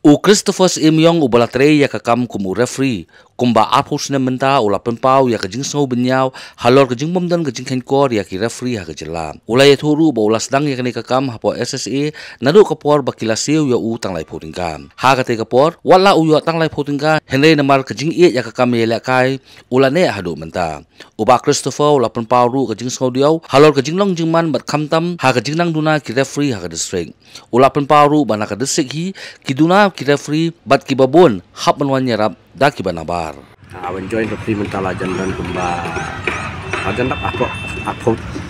U Christopher Imyong u balatre ya kakam kumu referee kumba apus na menta ula penpau ya kajing snow benyau halor kajing bomdan kajing kenkor ya ki referee ha kajela ula ya thuru ba ula sedang ya kani kakam hapo SSA nadu kapor bakila siu ya u tanglai photingka ha kate kapor wala u ya tanglai photingka henre namar kajing e ya kakam ya kai ula ne hadu menta uba Christopher ula penpau ru kajing snow diau halor kajing long jingman bat khamtam ha kajing nang duna ki referee ha ka district ula penpau ru bana ka district hi ki duna ki referee bat ki babon hap manwan nyarap da ki banabar awan join referee mentala jandan kumba ajan tak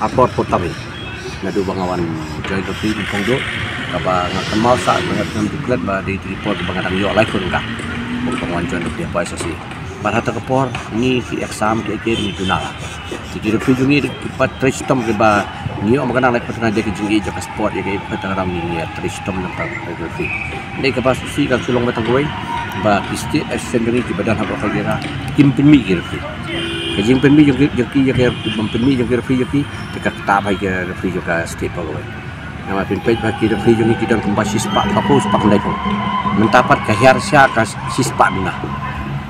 apot potami nadu bangawan join referee di pongdo kaba ngakemal sa bangat nam diklat ba di report bangadang yo lai kun ka bangawan join referee apa sasi barata kapor ni ki exam ke ni dunala di referee jungi pat tristom ke ba ni om kanang lai patna je ki jungi jo sport ye ke patang ni tristom nam ta referee ni kapasisi kan sulong batang goi ba isti action ni ki badan hak kagera kim penmi ki referee kajing penmi joki ya penmi joki referee joki dekat ta bai ke referee joka state pagawai nama penpej ba ki referee joki kidan kembasi sepak papu sepak ndai ko mentapat kahir sya ka sispak mina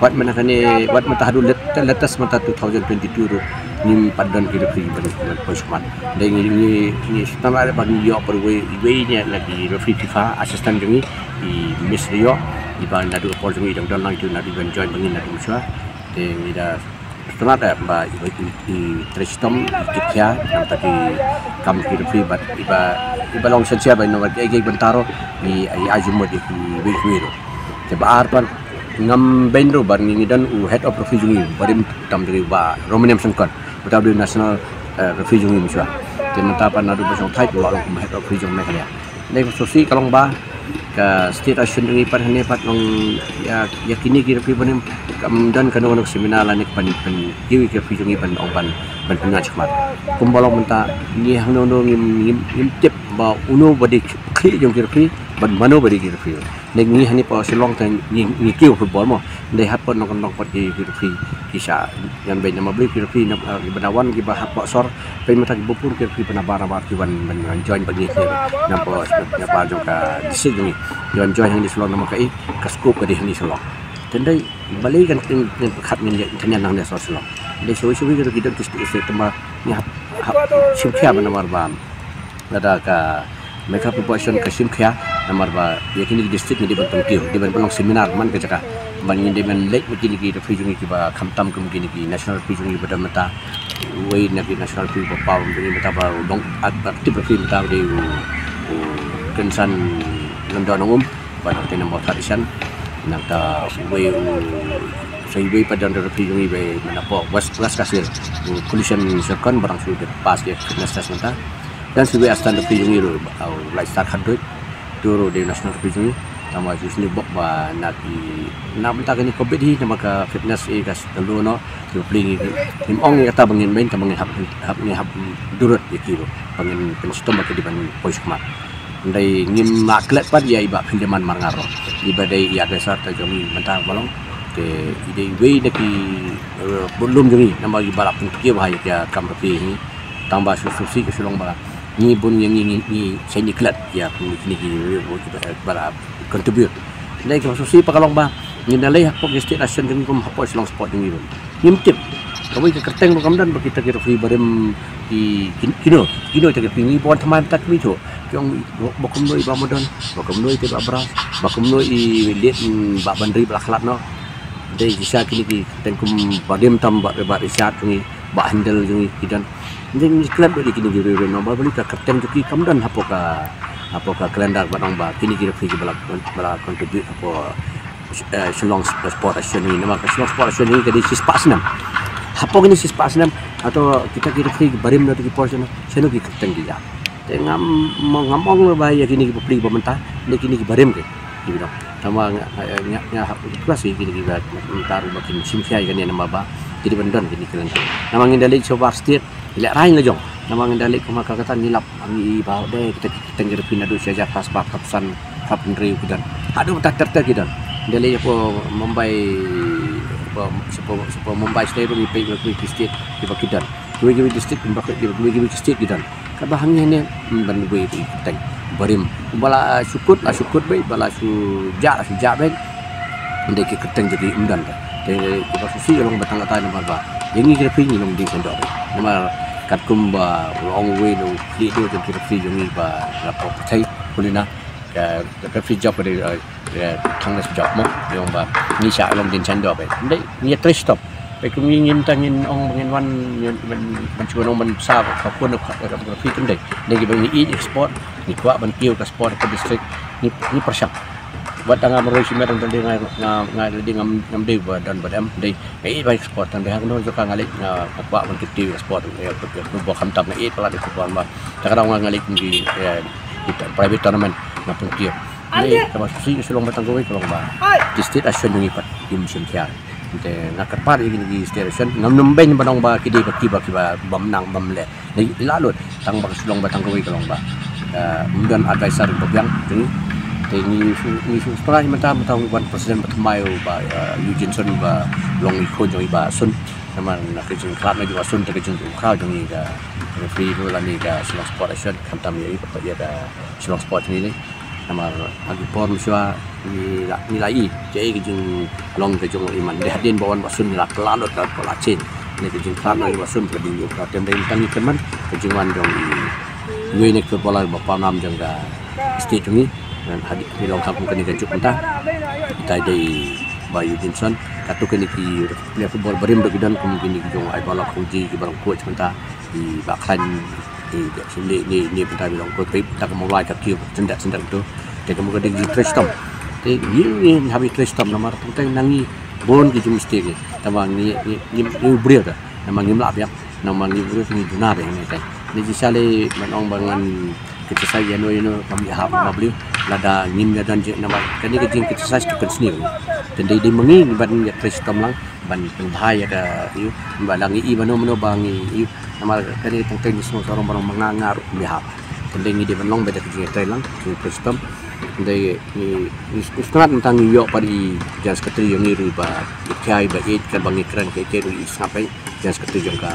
wat menakane wat mentahadu letas menta 2022 ru nim padan ki referee ban posman dai ni sistem ada bagi yo perwe ni lagi referee FIFA asisten joki di miss rio di bawah nadu Paul Jungi dan dalam itu nadu join bangin nadu Musa dan ida setelah ada mbak di Tristom Kitya yang tadi kami kira privat iba long sensia by nomor ege bentaro di ajumud di Wiro sebab arpan ngam bendro barni dan head of referee Jungi barim tam dari ba Romanian Sengkon betul di national referee Jungi Musa dan mentapan nadu besok type lalu head of referee Jungi mereka ni sosial kalau bah ka state action ni par hane pat nong ya yakini ki refi banem dan kanong seminar la nek pan kiwi ki refi jungi pan oban ban pengaj khmat kumbalong menta ni hangno ngim tip ba uno badi khi jong ki refi ban mano badi ki refi nek ni hani pa silong tan ni kiw football mo dai hat pon nong pat ki refi kisah yang baik nama beli ki refi na banawan ki ba hat pa sor pe mata bupur ki refi banabar ki ban join bagi ki nampo na jong ka disig Join yang di Selong nama kai kaskup ke di Selong. Tendai balik kan khat min tanya nang desa Selong. Dai suwi-suwi kita kisi tembak ni simkhia namar ba. Ada ka mereka proportion ke simkhia namar ba yakini district ni di Bantong Kiu di Bantong seminar man ke jaka. Bangin di men lek begini ki refujungi ki ba khamtam kum gini ki national refujungi pada mata wei na ki national refugee ba paum ni mata ba dong aktif refugee mata di kensan London pada hotel nombor tradition nak way saya way pada refugee jungi way mana po was kasir pollution second barang sudah pas ya nasional menta dan sebagai astan refugee jungi ru like start hadut turu di national refugee jungi sama jusni bok ba nak menta kini covid hi nama ka fitness e kas telu no tu pling him ong kata bangin main ka bangin hab durut ikiro bangin penstom ke di ban pois kmat dai ngim maklet pat ya iba pinjaman marngaro ibadai ya dasar ta jomi mentang balong ke ide we neki belum jomi nama ibalap pun ke bahaya ya kampi ni tambah susi ke sulong bala ni bun yang ni seni klat ya ni bala contribute dai ke susi pakalong ba ni dalai hak pok state nation jomi kum hak sulong sport ni ngim tip kami ke kerteng kamdan kita kira free barem di kino kita pingi pon teman tak mi tu yang bakum noi ba modon bakum noi te ba bra bakum noi i liet ba bandri belaklat no dei bisa kini ki tengkum badem tam ba riset ni ba handle ni kidan ding klub di kini jure no ba beli ka kapten tu ki kamdan apoka kalendar ba dong ba kini ki free bala contribute apo Selong sport action ni nama Selong sport action ni jadi sispak senam apa kini sispak senam atau kita kira free barim atau ki portion seno ki kapten dia tengam mengamong bahaya kini publik pemerintah ni kini barem ke gitu sama nya kelas kini kita taruh makin simsiai kan ya nama ba jadi bendon kini keren nama ngendalik coba state lek rain lejong nama ngendalik kemaka kata nilap ami bau deh kita tenggir pinadu saja pas bab kapsan kap ndri kudan aduh tak terter kidan ngendalik apa Mumbai state ni pergi ke state di Pakidan dua district di state kidan kabahangnya ni ban gue itu teng barim bala sukut baik bala sujak baik ndai ke keteng jadi umdan te kita susi long batang kata nomor ba yang ini kira ni long di sendok nomor kat kumba long way no di do ke kira fi yang ba rapor thai kulina ke fi job pada thang nas job mo yang ba ni sya long din sendok baik ndai ni tres stopไปคุมยิงตั้งยินองเงินวันมันชวนองมันทราบขอบคุณกับพี่กันได้ในกี่บางอีเอ็กซ์พอร์ตนี่กว่ามันเกี่ยวกับสปอร์ตกับดิสตริกนี่ประชับวัดต่างๆมันเรื่องชีวิตต่างๆง่ายเลยงามดีกว่าดันบัดเอ็มได้ไอ้ไปเอ็กซ์พอร์ตต่างๆก็โน้นจะการงานเล็กกว่ามันเกี่ยวกับสปอร์ตคือบอกคำตับในเอ็กซ์พลาดฟุตบอลมาแต่ก็เรางานเล็กdi private tournament nak pun กี่ยวนี่termasuk sih selong batang kowe kalau ba district action yang ipat di musim kia te nakat par ini di station nam ben banong ba kidi ba bam nang bam le ni lalut tang ba sulong batang kowe kalong ba kemudian advisor pegang ni te ni setelah mentang wan presiden pertama ba Eugene Sun ba long iko jong ba sun nama nak kejung club mai juga sun te kejung crowd jong ga free bola ni ga sulong sport action kantam ya ga sulong sport ni nama agi por muswa ni lai jadi kejung long kejung iman dia hadin bawan basun ni laklot kat pola chin ni kejung club ni basun ke ding ka tem ding tang keman kejung wan jong ni nek bola bapa nam jong ga state ni dan hadit ni long kampung kan kejung entah kita dei Bayu Johnson katu kini ki player football berim begidan kemungkin kejung ai bola kunci ki barang coach entah di bakhan ni bentar bilang kau trip tak mulai tak kira sendak tu dia kemudian dia trash tom te ni habis trash tom nama tentang nangi bon ki mesti ni tamang ni brio dah nama ni melap ya nama ni brio ni dunar ni teh ni jisale manong bangan kita saya no kami hab mabli lada ngim dan nama kani ke jing kita saya tu sendiri dan dia mengi ban ya trash tom lang ban bahaya ka yu balangi i mano bangi yu nama kani tentang semua orang barang mengangar lihat tentang ini dia menong beda kerja Thailand di Preston dari ni setengah tentang New York pada jas ketri yang ni riba ikai baik kan bangi keren ke itu sampai jas ketri yang ka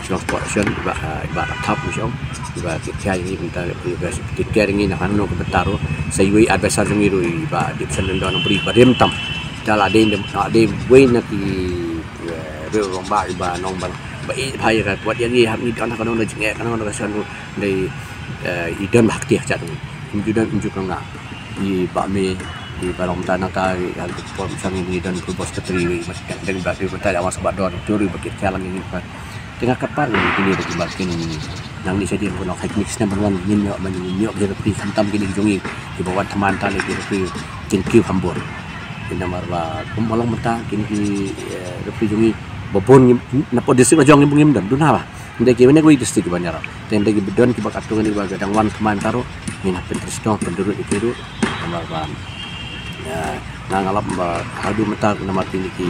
Slong Sport Action iba top macam iba ikai ini bentar iba tiket ini nak anu ke betaro sayui advisor yang ni iba di pesan dan beri badem tam dalam ada way nak di berlomba iba nong bang baik bahaya kan buat yang ni hamid anak kan orang jengek kan orang kesan dari idan bakti aja tu kemudian unjuk enggak di bakme di barang tanah kai yang form sang ini dan bos ketri dan berarti betul awas bador teori bagi jalan ini kan tengah kapal ini dibakin nang ni saja pun high mix number 1 nyok dia pergi hantam gini jongi di bawah teman tali dia pergi kinkyu hambur ini nomor ba kumolong mata kini pergi jongi bopon napo district jong ngim dan duna ba ndai ke wene ko district banyara ten ndai bedon ki bakat ngani ba gadang wan teman taro ni na pentristo penduduk itu nomor ba nang alap ba hadu mata nama tinggi ki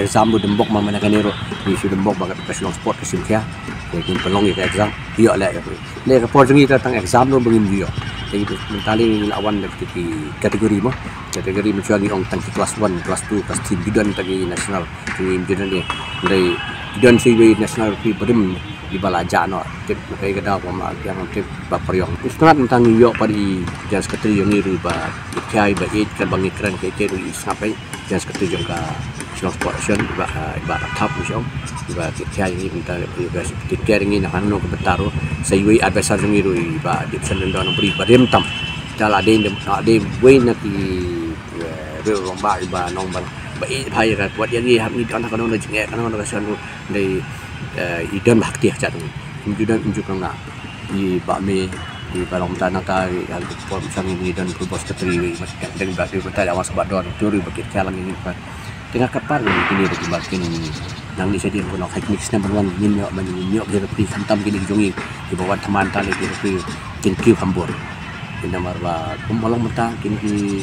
exam do dembok mamana kanero ni su dembok bagat professional sport kesim kia yakin pelong ke exam dia le ke por jengi tentang exam do bengin dia jadi mentali lawan dari kategori mo kategori mencuali orang tangki kelas 1 kelas 2 kelas 3 bidon tagi nasional ni bidon ni dari bidon siwi nasional pi berim di balaja no tip kai kada ko ma yang tip ba priong istrat tentang New York pada jas ketri yang ni riba ikai baik kan bangi keren ke itu sampai jas ketri juga Slong Sport Action ba top macam ba ikai ini bentar juga tiket ini nak anu ke betaro sayui advisor yang ni ba di pesan dan beri badem tam dalam ada way nak di berlomba iba nong bang baik bahaya kan buat yang ni hamid anak kan orang jengek kan orang kesan dari idan bakti aja tu kemudian unjuk enggak di bakme di barang tanah kai yang form sang ini dan bos ketri dan berarti betul awas bador teori bagi jalan ini kan tengah kapal ini dibakin nang ni saja pun high mix number 1 nyok dia pergi hantam gini jongi di bawah teman tali dia pergi kinkyu hambur ini nomor ba kumolong mata kini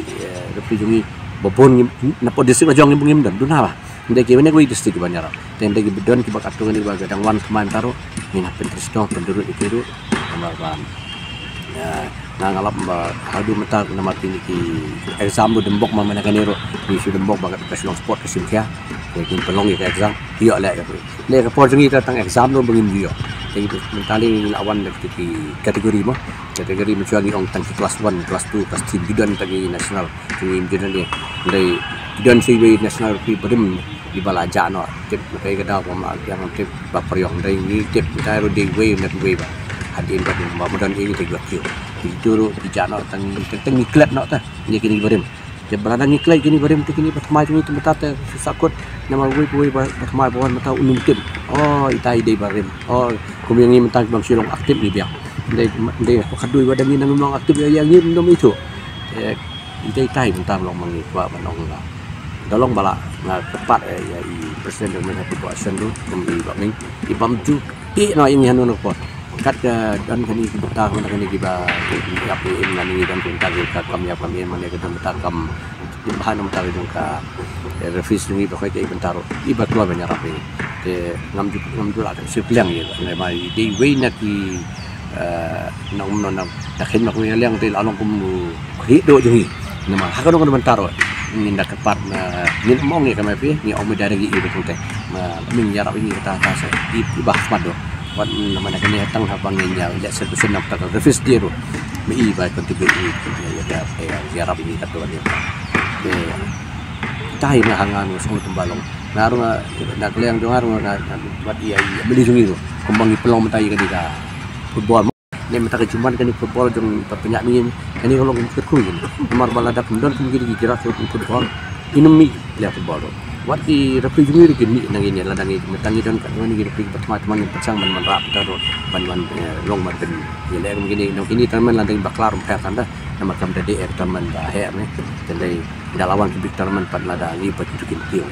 pergi jongi bopon napo district jong ngim dan duna ba ndai ke wene ko district banyara ten ndai bedon ki bakat ngani ba gadang wan teman taro ni na pentristo penduduk itu nomor ba nang alap ba hadu mata nama tinggi ki exam do dembok mamana kanero ni su dembok bagat professional sport kesim kia yakin pelong ke exam dia le ke por jengi tentang exam do bengin dia Jadi mentali lawan dari kategori mah kategori mencuali orang tangki kelas 1, kelas 2, kelas 3 bidan tadi nasional. Jadi bidan ni dari bidan sebagai nasional pi berim di balaja no tip kai kada ko ma yang tip bapriong dari ni tip tairo de way net way ba hadin ba mudan ini tegak kio itu bijano tang iklat no ta ni kini berim je berada ngiklat kini berim kini pertama itu mata sakut nama way pertama bawan mata unum tim oh itai de berim oh kumyangi mentang bang silong aktif ni biak de kadui badan ni nang aktif yang ni nom itu itai mentang long mangi ba banong la tolong bala na tepat ya presiden dengan kepuasan tu kembali bang ibam ju no ini hanu no pot kat dan kini kita mana kini kita api ini dan kita kami mana kita bertakam bahan mentari dongka refis ni pakai ke bentar ibat keluar banyak rapi ke ngam ju ada sepelang ya mai di way nak di nak dakhin mak yang til along kum hidup jungi nama hakano kan bentar ni nak tepat ni mong ni kami pi ni om dari itu betul teh min jarap ini kita atas di bah mado wan mana kini tang habang ni ya sesuatu nak tak refis dia tu mi baik kontribusi ya jarap ini kata dia tahi na hangan semua tembalong naru nak leng dengar buat ia beli sungi tu kembang pelong mentai ketika football ni mata kecuman kan football jong penyak ni ini kalau kita kuy nomor balada kemudian kemudian dikira football ini mi lihat football tu buat di referee jumir gini nang ini ladang ini metangi dan kan ini referee pertama-tama yang pecang man rap terus ban long man ben ya leng begini nang ini teman ladang baklar per tanda nama kam DDR teman dah ni jadi dah lawan kebik teman pada ladang ini begitu